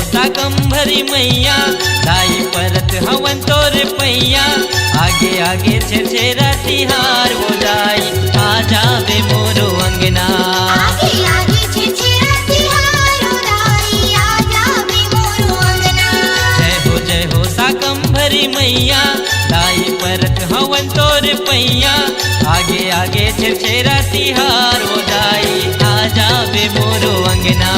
शाकंभरी मैया दाई परत हवन तोर पैया आगे आगे छेरा तिहार हो जाई आ जावे मोरो अंगना आगे आगे छेरा तिहार हो जाई आ जावे मोरो अंगना। जय हो शाकंभरी मैया दाई परत हवन तोर पैया आगे आगे छेरा तिहार हो जाई आ जावे मोरो अंगना।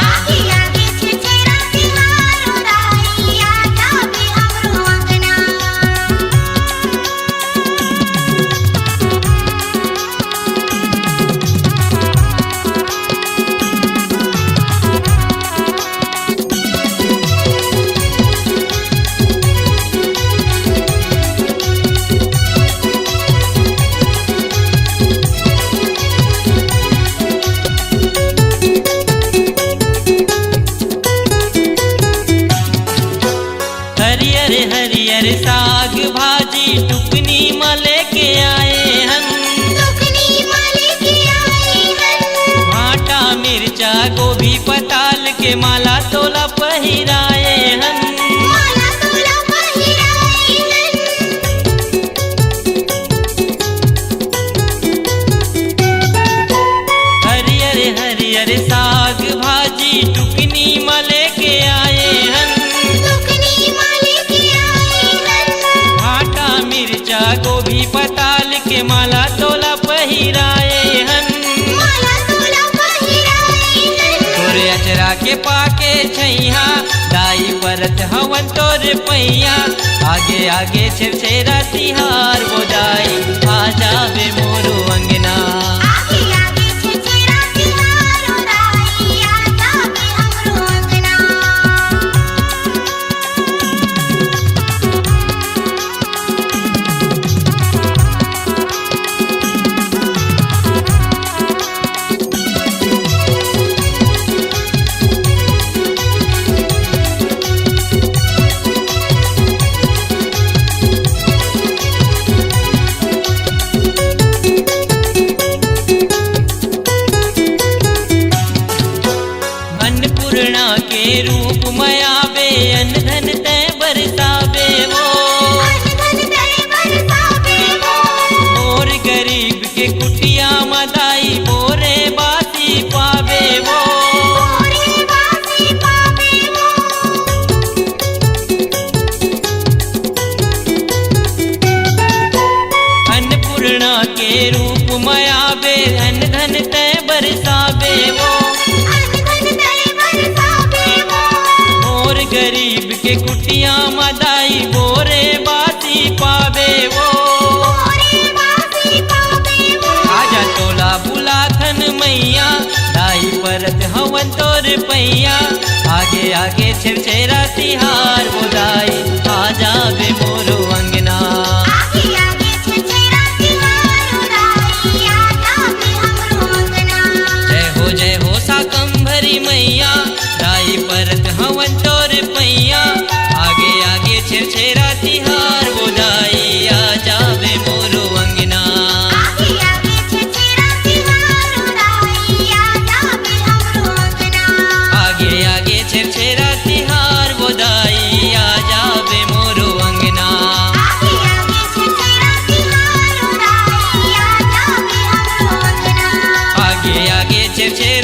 आगे आगे छेरा तिहार हो जाई आ जावे हमरो अंगना। हरियर हरियर साग भाजी टुकनी में लेके आए हन टुकनी में लेके आए हन। भाटा मिर्चा गोभी पताल के माला तोला पहिराए हन माला तोला पहिराए हन। हरियर हरियर साग भाजी टुकनी में लेके आए हन टुकनी में लेके आए हन। भाटा मिर्चा गोभी पताल के माला तोला पहिराए हन माला तोला पहिराए हन। तोरे अचरा के पाके छैहा दाई परत हवन तोर पैया आगे आगे छेरा तिहार हो जाई आ जावे मोरो अंगना। आगे आगे छेरा तिहार हो जाई आ जावे हमरो अंगना। अन्नपूर्णा के रूप में आवे अन्न धन तय बरसावे वो धन दे बरसावे वो। और गरीब के कुटिया मदाई बोरे बासी पावे वो मोरे बासी पावे वो। अन्नपूर्णा के रूप में आवे अन्न धन तय बरसावे वो धन दे बरसावे वो। और गरीब के कुटिया मदाई बोरे बासी पावे वो मोरे बासी पावे वो। आजा तोला बुलाथन मैया दाई परत हवन तोर पैया आगे आगे छेरा तिहार हो जाई आ जावे मोरो अंगना। आगे आगे छेरा तिहार हो जाई आ जावे हमरो अंगना। जय हो शाकंभरी मैया दाई परत हवन तोर पैया आगे आगे छेरा तिहार हो जाई आ जावे मोरो अंगना। आगे आगे छेरा तिहार हो जाई आ जावे हमरो अंगना। आगे आगे छेरा तिहार हो जाई आ जावे मोरो अंगना। आगे आगे छेरा तिहार हो जाई आ जावे हमरो अंगना। आगे आगे छेरा